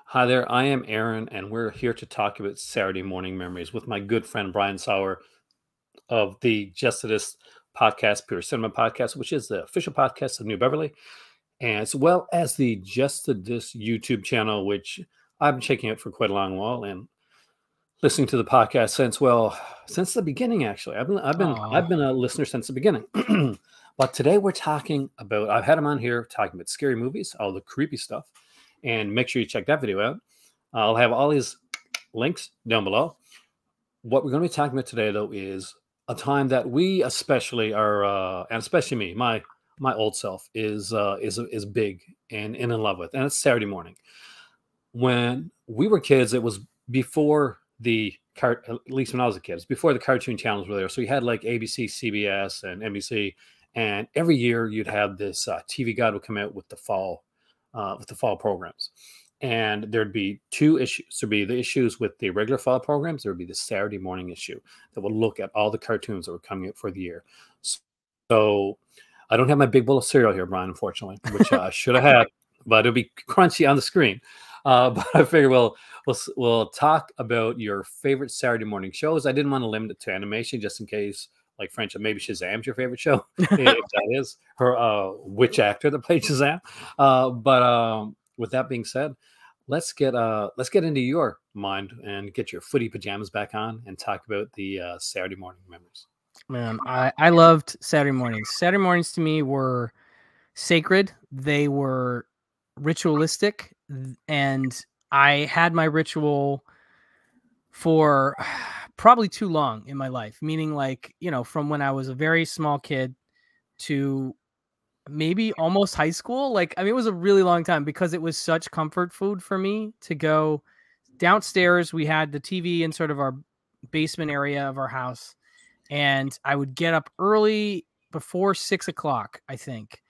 Hi there, I am Aaron, and we're here to talk about Saturday morning memories with my good friend Brian Sauer of the Justice podcast, Pure Cinema Podcast, which is the official podcast of New Beverly, and as well as the Justice YouTube channel, which I've been checking out for quite a long while and listening to the podcast since the beginning. Actually, I've Oh, been a listener since the beginning. But today we're talking about. I've had him on here talking about scary movies, all the creepy stuff, and make sure you check that video out. I'll have all these links down below. What we're going to be talking about today, though, is a time that we especially are, and especially me, my old self is big and in love with, and it's Saturday morning. When we were kids, it was before at least when I was a kid, it's before the cartoon channels were there. So you had like ABC, CBS, and NBC, and every year you'd have this TV guide would come out with the fall programs. And there'd be two issues. There'd be the issues with the regular fall programs. There would be the Saturday morning issue that would look at all the cartoons that were coming out for the year. So I don't have my big bowl of cereal here, Brian, unfortunately, which I should have had, but it'll be crunchy on the screen. But I figure we'll talk about your favorite Saturday morning shows. I didn't want to limit it to animation just in case, like French, maybe Shazam's your favorite show, if that is her which actor that played Shazam. But with that being said, let's get into your mind and get your footy pajamas back on and talk about the Saturday morning memories. man, I loved Saturday mornings. Saturday mornings to me were sacred. They were ritualistic, and I had my ritual for probably too long in my life, meaning like, from when I was a very small kid to maybe almost high school. Like, I mean, it was a really long time because it was such comfort food for me to go downstairs. We had the TV in sort of our basement area of our house, and I would get up early before 6 o'clock, I think.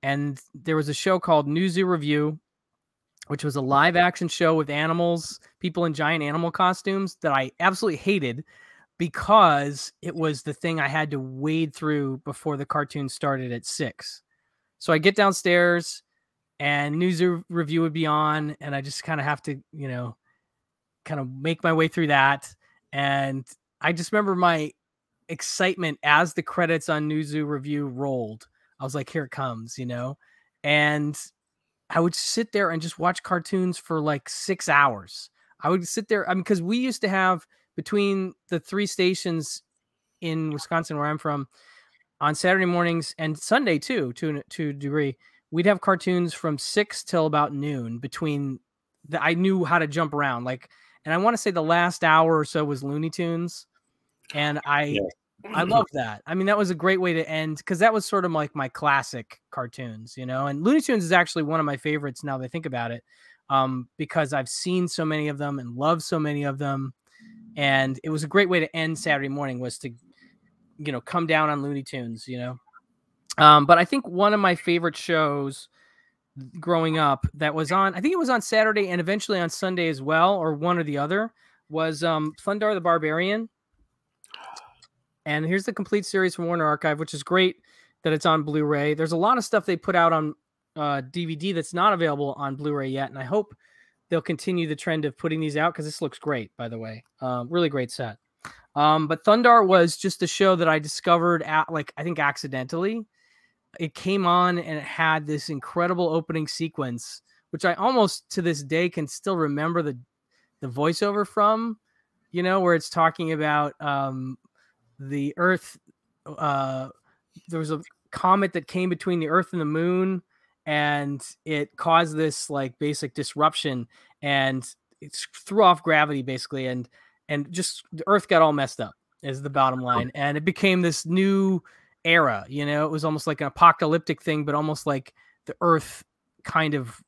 And there was a show called New Zoo Review, which was a live action show with animals, people in giant animal costumes that I absolutely hated because it was the thing I had to wade through before the cartoon started at 6. So I get downstairs and New Zoo Review would be on, and I just kind of have to, kind of make my way through that. And I just remember my excitement as the credits on New Zoo Review rolled. I was like, here it comes, and I would sit there and just watch cartoons for like 6 hours. I would sit there. I mean, because we used to have between the three stations in Wisconsin where I'm from on Saturday mornings and Sunday too, to a degree, we'd have cartoons from 6 till about noon between I knew how to jump around. Like, and I want to say the last hour or so was Looney Tunes. And I love that. I mean, that was a great way to end because that was sort of like my classic cartoons, and Looney Tunes is actually one of my favorites now that I think about it, because I've seen so many of them and love so many of them. And it was a great way to end Saturday morning was to, come down on Looney Tunes, but I think one of my favorite shows growing up that was on, I think it was on Saturday and eventually on Sunday as well, or one or the other, was Thundarr the Barbarian. And here's the complete series from Warner Archive, which is great that it's on Blu-ray. There's a lot of stuff they put out on DVD that's not available on Blu-ray yet, and I hope they'll continue the trend of putting these out because this looks great, by the way. Really great set. But Thundarr was just a show that I discovered I think accidentally. It came on and it had this incredible opening sequence, which I almost to this day can still remember the voiceover from, where it's talking about the Earth. There was a comet that came between the Earth and the Moon, and it caused this like basic disruption, and it threw off gravity basically, and just the Earth got all messed up is the bottom line, and it became this new era. It was almost like an apocalyptic thing, but almost like the Earth kind of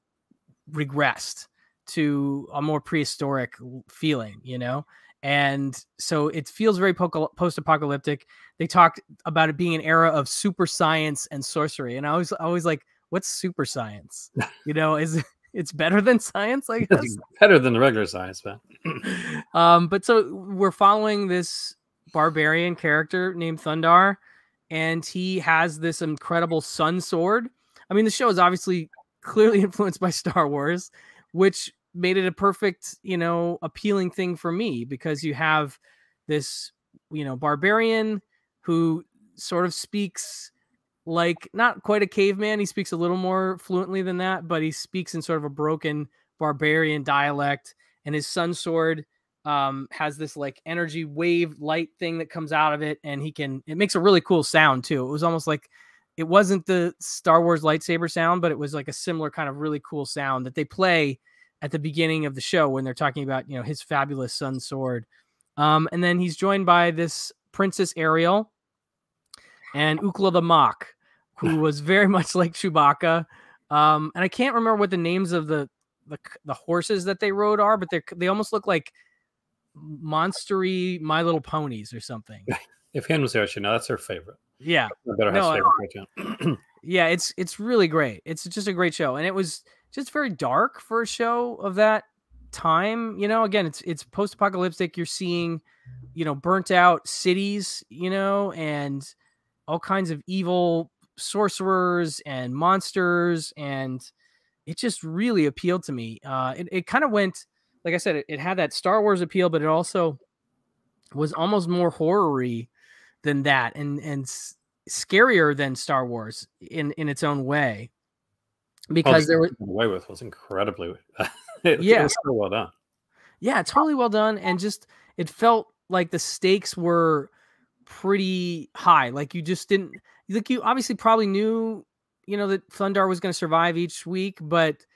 regressed to a more prehistoric feeling, and so it feels very post-apocalyptic. They talked about it being an era of super science and sorcery, and I was always like, what's super science? Is it's better than science, I guess. It's better than the regular science, man. But so we're following this barbarian character named Thundarr, and he has this incredible sun sword. I mean, the show is obviously clearly influenced by Star Wars, which made it a perfect, appealing thing for me, because you have this, barbarian who sort of speaks like not quite a caveman. He speaks a little more fluently than that, but he speaks in sort of a broken barbarian dialect. And his sun sword has this like energy wave light thing that comes out of it, and it makes a really cool sound too. It was almost like, it wasn't the Star Wars lightsaber sound, but it was like a similar kind of really cool sound that they play at the beginning of the show when they're talking about, his fabulous sun sword. And then he's joined by this Princess Ariel and Ukla the Mock, who was very much like Chewbacca. And I can't remember what the names of the horses that they rode are, but they almost look like monstery My Little Ponies or something. If Hen was there, that's her favorite. Yeah. Better have favorite. Yeah, it's really great. It's just a great show. And it was just very dark for a show of that time. Again, it's post-apocalyptic. You're seeing, burnt out cities, and all kinds of evil sorcerers and monsters, and it just really appealed to me. It kind of went, like I said, it had that Star Wars appeal, but it also was almost more horror-y than that, and scarier than Star Wars in its own way, because there was incredibly it was so well done. Yeah, totally well done, and just it felt like the stakes were pretty high. Like you just didn't, like, you obviously probably knew, that Thundar was going to survive each week, but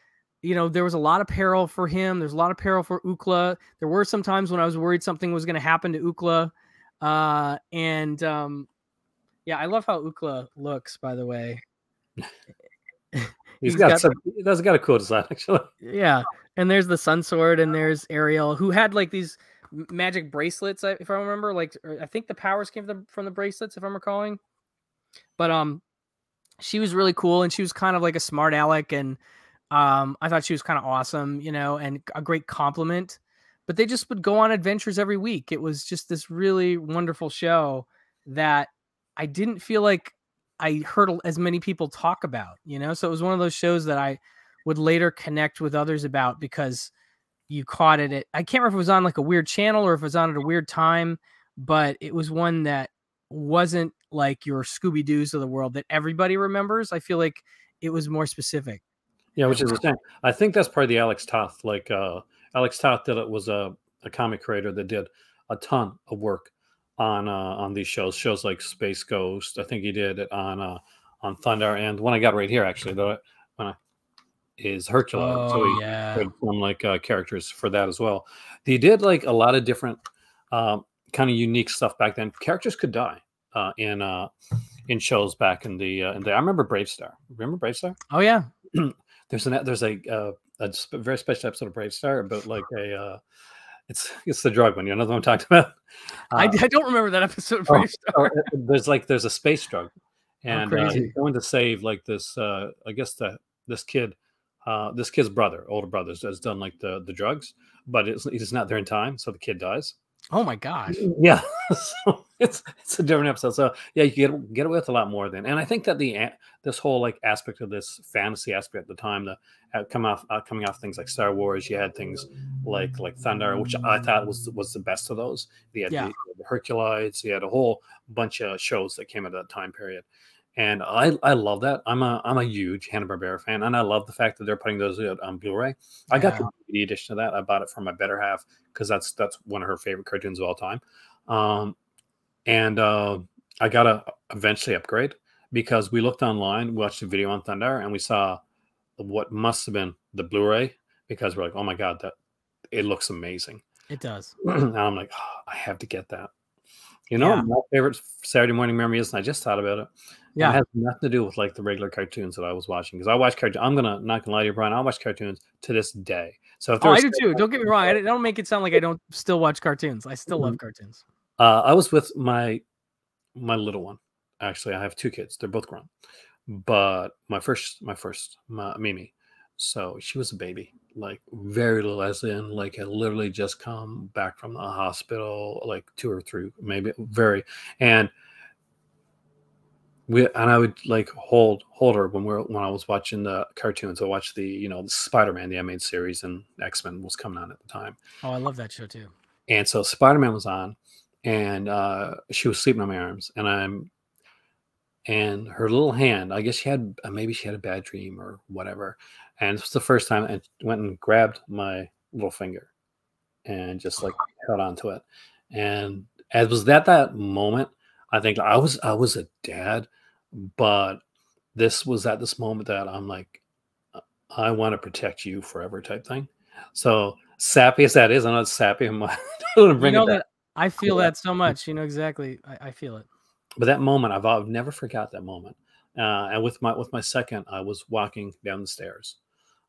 there was a lot of peril for him. There's a lot of peril for Ukla. There were some times when I was worried something was going to happen to Ukla. Yeah, I love how Ukla looks, by the way. He's got a cool design, actually. Yeah. And there's the sun sword, and there's Ariel, who had like these magic bracelets, if I remember. Like, I think the powers came from the bracelets, if I'm recalling. But she was really cool, and she was kind of like a smart aleck, and I thought she was kind of awesome, and a great compliment. But they just would go on adventures every week. It was just this really wonderful show that I didn't feel like I heard as many people talk about, So it was one of those shows that I would later connect with others about, because you caught it I can't remember if it was on like a weird channel or if it was on at a weird time, but it was one that wasn't like your Scooby-Doo's of the world that everybody remembers. I feel like it was more specific. Yeah, which is a shame. I think that's part of the Alex Toth. Like Alex Toth was a comic creator that did a ton of work on these shows like Space Ghost. I think he did it on Thundar, and one I got right here actually is Hercules. So he did some like characters for that as well. He did like a lot of different kind of unique stuff back then. Characters could die in shows back in the I remember Bravestar. Remember Bravestar? Oh yeah. There's a very special episode of Bravestar about like it's the drug one. You know what I'm talking about? I don't remember that episode of Bravestar. There's a space drug, and he's going to save like this. I guess this kid's older brother has done like the drugs, but he's not there in time, so the kid dies. Oh my gosh! Yeah, so it's a different episode. So yeah, you get away with a lot more then, and I think that this whole like aspect of this fantasy aspect at the time, coming off things like Star Wars, you had things like Thundar, which I thought was the best of those. You had the Hercules, you had a whole bunch of shows that came at that time period. And I love that. I'm a huge Hanna-Barbera fan, and I love the fact that they're putting those on Blu-ray. I got the DVD edition of that. I bought it from my better half because that's one of her favorite cartoons of all time. I gotta eventually upgrade because we looked online, watched a video on Thundar, and we saw what must have been the Blu-ray because we're like, oh my god, that it looks amazing. It does. And I'm like, oh, I have to get that. My favorite Saturday morning memory is, and I just thought about it. Yeah, it has nothing to do with like the regular cartoons that I was watching because I watch cartoons. I'm not gonna lie to you, Brian. I watch cartoons to this day. So if I do too. Don't get me wrong. I don't make it sound like I don't still watch cartoons. I still love cartoons. I was with my little one. Actually, I have two kids. They're both grown, but my first, Mimi. So she was a baby, like very little, as in like had literally just come back from the hospital, like 2 or 3, maybe and I would like hold her when I was watching the cartoons. I watched the the Spider-Man, the animated series, and X-Men was coming on at the time. Oh, I love that show too. And so Spider-Man was on, and she was sleeping in my arms, and her little hand, I guess she had maybe she had a bad dream or whatever, and this was the first time, and went and grabbed my little finger, and just like held onto it, and as was that moment, I think I was a dad, but this was at this moment that I'm like, I want to protect you forever type thing. So sappy as that is, I know it's sappy. I'm going to bring it back. That I feel that so much. You know exactly. I feel it. But that moment, I've never forgot that moment. And with my second, I was walking down the stairs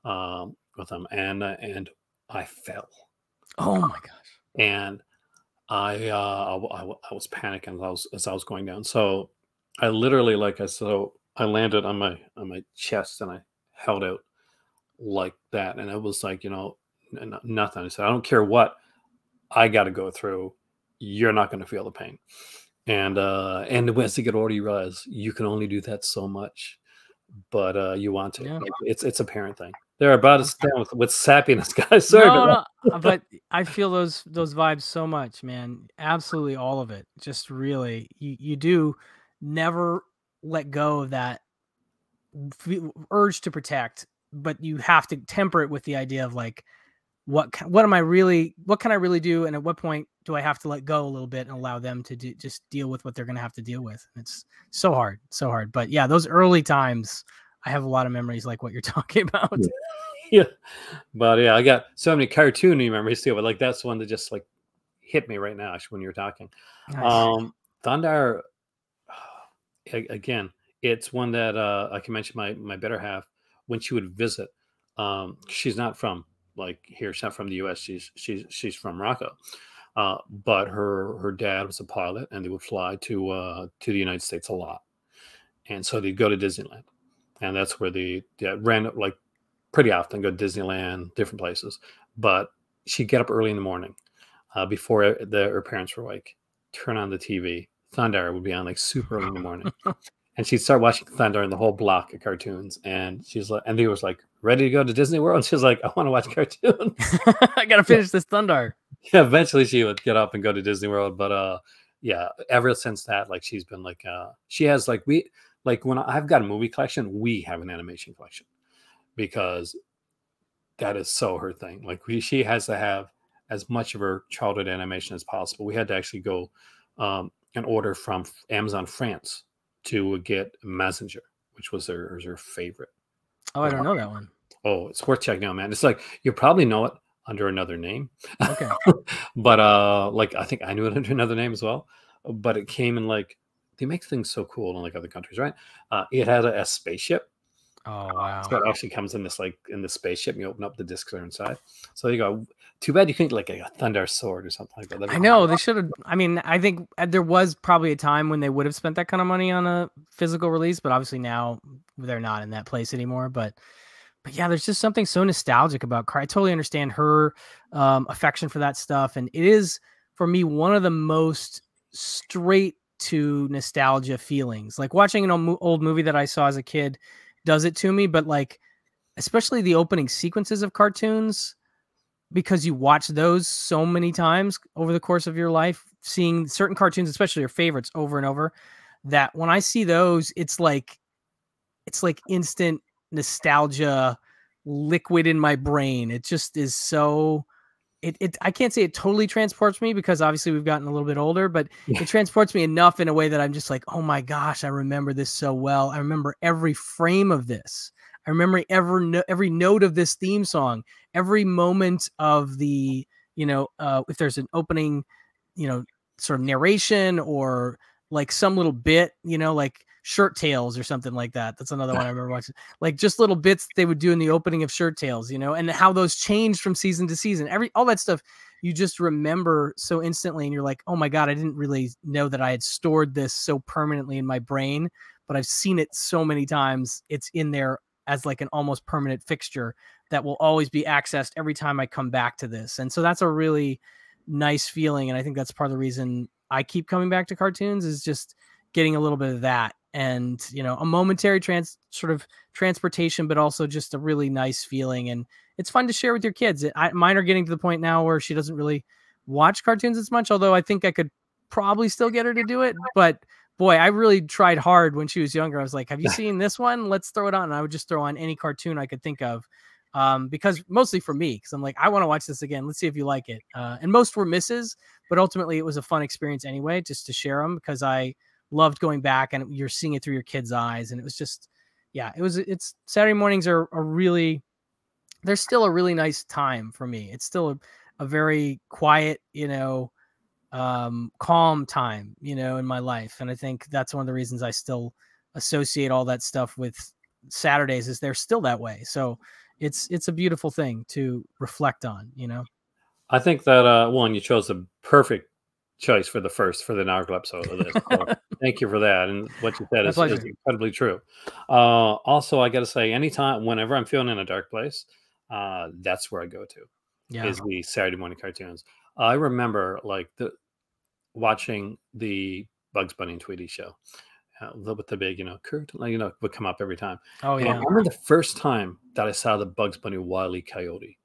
with him, and I fell, Oh my gosh. and I was panicking as I was going down. So I literally, I landed on my chest, and I held out like that, and it was like nothing. I said, I don't care what I got to go through, you're not going to feel the pain. And as you get older, you realize you can only do that so much, but you want to. Yeah. It's a parent thing. They're about to stand with sappiness, guys. Sorry, No, but I feel those vibes so much, man. Absolutely, all of it. Just really, you do never let go of that urge to protect, but you have to temper it with the idea of like, what can I really do, and at what point do I have to let go a little bit and allow them to just deal with what they're going to have to deal with. And it's so hard. But yeah, those early times, I have a lot of memories like what you're talking about. Yeah, but yeah, I got so many cartoon memories too. But like that's one that just like hit me right now actually when you're talking. Nice. Thundar, again, it's one that I can mention my better half when she would visit. She's not from like here. She's not from the U.S. She's from Morocco. But her dad was a pilot, and they would fly to the United States a lot, and so they'd go to Disneyland, and that's where they ran like pretty often go to Disneyland, different places. But she'd get up early in the morning before her parents were awake, turn on the TV. Thundar would be on like super early in the morning, and she'd start watching Thundar and the whole block of cartoons. And she's like, and he was like, ready to go to Disney World. And she's like, I want to watch cartoons. I gotta finish this Thundar. Yeah, eventually she would get up and go to Disney World. But yeah, ever since that, like she's been like she has like when I've got a movie collection, we have an animation collection because that is so her thing. Like she has to have as much of her childhood animation as possible. We had to actually go and order from Amazon France to get Messenger, which was her favorite. Oh, I don't know that one. Oh, it's worth checking out, man. It's like you probably know it under another name. Okay. But like I think I knew it under another name as well. But it came in like they make things so cool in like other countries, right? It had a spaceship. Oh wow. So it actually comes in this spaceship, and you open up the discs that are inside. So you go. Too bad you couldn't like a Thundar sword or something like that. I know they should have. I mean, I think there was probably a time when they would have spent that kind of money on a physical release, but obviously now they're not in that place anymore. But yeah, there's just something so nostalgic about I totally understand her affection for that stuff, and it is for me one of the most straight to nostalgia feelings. Like watching an old movie that I saw as a kid does it to me, but like especially the opening sequences of cartoons, because you watch those so many times over the course of your life, seeing certain cartoons, especially your favorites, over and over, that when I see those, it's like instant nostalgia liquid in my brain. It just is so I can't say it totally transports me because obviously we've gotten a little bit older, but it transports me enough in a way that I'm just like, oh my gosh, I remember this so well. I remember every frame of this. I remember every note of this theme song, every moment of the, if there's an opening, sort of narration or like some little bit, like Shirt Tales or something like that. That's another one I remember watching. Like just little bits they would do in the opening of Shirt Tales, and how those changed from season to season. All that stuff you just remember so instantly, and you're like, oh my God, I didn't really know that I had stored this so permanently in my brain, but I've seen it so many times. It's in there as like an almost permanent fixture that will always be accessed every time I come back to this. And so that's a really nice feeling. And I think that's part of the reason I keep coming back to cartoons is just getting a little bit of that and a momentary sort of transportation, but also just a really nice feeling. And it's fun to share with your kids. Mine are getting to the point now where she doesn't really watch cartoons as much, although I think I could probably still get her to do it. But boy, I really tried hard when she was younger. I was like, have you seen this one? Let's throw it on. And I would just throw on any cartoon I could think of, because mostly for me, because I'm like, I want to watch this again. Let's see if you like it. And most were misses, but ultimately it was a fun experience anyway, just to share them, because I loved going back and you're seeing it through your kids' eyes. And it was just, yeah, it's Saturday mornings are really, they're still a really nice time for me. It's still a very quiet, calm time, in my life. And I think that's one of the reasons I still associate all that stuff with Saturdays, is they're still that way. So it's a beautiful thing to reflect on, I think that one, you chose a perfect choice for the inaugural episode of this. So thank you for that. And what you said is incredibly true. Also, I got to say, whenever I'm feeling in a dark place, that's where I go to. Is the Saturday morning cartoons. I remember watching the Bugs Bunny and Tweety show with the big, curtain, would come up every time. Oh yeah. And I remember the first time that I saw the Bugs Bunny Wile E. Coyote,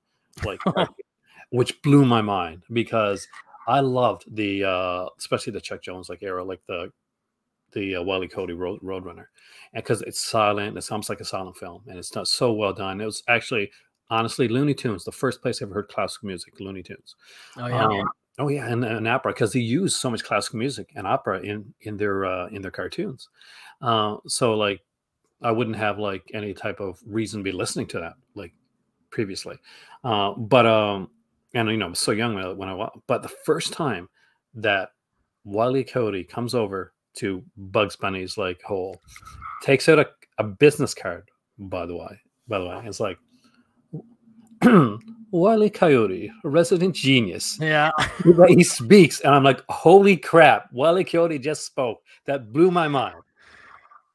which blew my mind, because I loved especially the Chuck Jones era, like the Wile E. Coyote Roadrunner, and because it's silent, it's almost like a silent film, and it's not so well done. It was actually, honestly, Looney Tunes, the first place I ever heard classical music, Looney Tunes. Oh yeah. Oh yeah, and opera, because they use so much classical music and opera in their cartoons. So I wouldn't have any type of reason to be listening to that previously, but and I was so young when I watched. But the first time that Wile E. Coyote comes over to Bugs Bunny's hole, takes out a business card. By the way, it's like, Wile E. Coyote, a resident genius. Yeah. He speaks, and I'm like, holy crap, Wile E. Coyote just spoke. That blew my mind.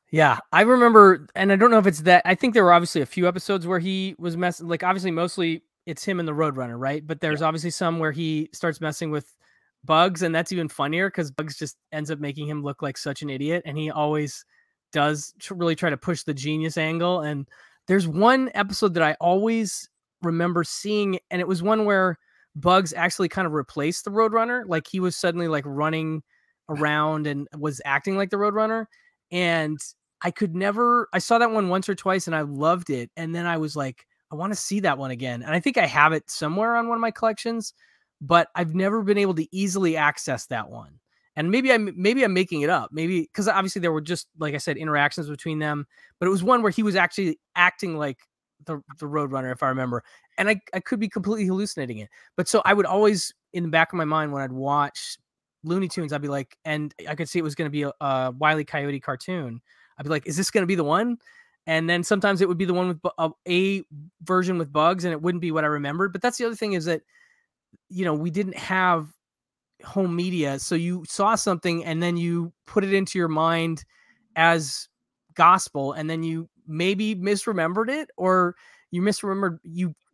Yeah, I remember, and I don't know if it's that. I think there were obviously a few episodes where he was messing, obviously mostly it's him and the Roadrunner, right? But there's obviously some where he starts messing with Bugs, and that's even funnier because Bugs just ends up making him look like such an idiot, and he always does really try to push the genius angle. And there's one episode that I always remember seeing, and it was one where Bugs actually kind of replaced the Roadrunner. Like he was suddenly running around and was acting like the Roadrunner. And I saw that one once or twice and I loved it. And then I was like, I want to see that one again. And I think I have it somewhere on one of my collections, but I've never been able to easily access that one. And maybe I'm making it up. Maybe because obviously there were just, like I said, interactions between them, but it was one where he was actually acting like the Roadrunner, if I remember. And I could be completely hallucinating it. But so I would always, in the back of my mind, when I'd watch Looney Tunes, I'd be like, and I could see it was going to be a Wile E. Coyote cartoon. I'd be like, is this going to be the one? And then sometimes it would be the one with a version with Bugs, and it wouldn't be what I remembered. But that's the other thing, is that, we didn't have home media. So you saw something and then you put it into your mind as gospel, and then you maybe misremembered it, or you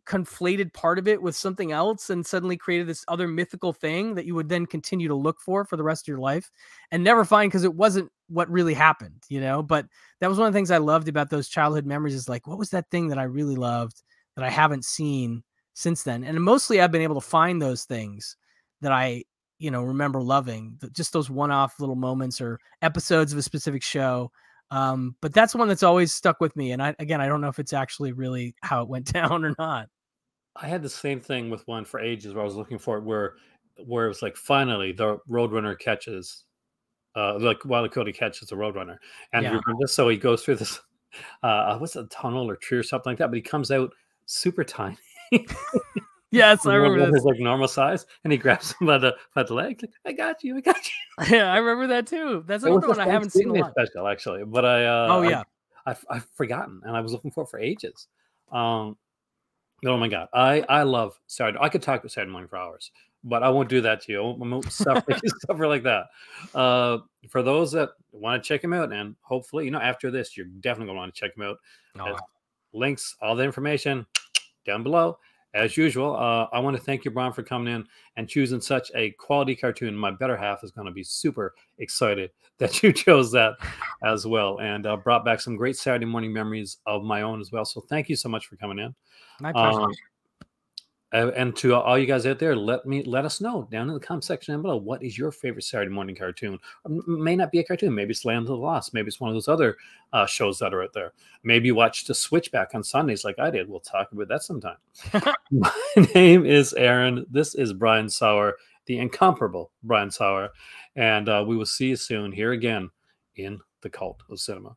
conflated part of it with something else and suddenly created this other mythical thing that you would then continue to look for the rest of your life and never find, because it wasn't what really happened, But that was one of the things I loved about those childhood memories, is like, what was that thing that I really loved that I haven't seen since then? And mostly I've been able to find those things that I, remember loving, just those one-off little moments or episodes of a specific show. But that's one that's always stuck with me. And I don't know if it's actually really how it went down or not. I had the same thing with one for ages where I was looking for it, where it was like, finally the Roadrunner catches, Wile E. Coyote catches the Roadrunner, and you remember this? So he goes through this, what's a tunnel or tree or something like that, but he comes out super tiny. Yes, I remember his normal size, and he grabs him by the leg. Like, I got you. Yeah, I remember that too. That's another one I haven't seen a lot. Special, actually, but I've forgotten, and I was looking for it for ages. Oh my God, I love Saturday. I could talk about Saturday morning for hours, but I won't do that to you. I won't suffer like that. For those that want to check him out, and hopefully, after this, you're definitely going to want to check him out. Links, all the information down below. as usual, I want to thank you, Brian, for coming in and choosing such a quality cartoon. My better half is going to be super excited that you chose that as well, and brought back some great Saturday morning memories of my own as well. So thank you so much for coming in. My pleasure. And to all you guys out there, let us know down in the comment section down below, what is your favorite Saturday morning cartoon? May not be a cartoon, maybe it's Land of the Lost, maybe it's one of those other shows that are out there. Maybe you watch the Switchback on Sundays like I did. We'll talk about that sometime. My name is Aaron. This is Brian Sauer, the incomparable Brian Sauer, and we will see you soon here again in the Cult of Cinema.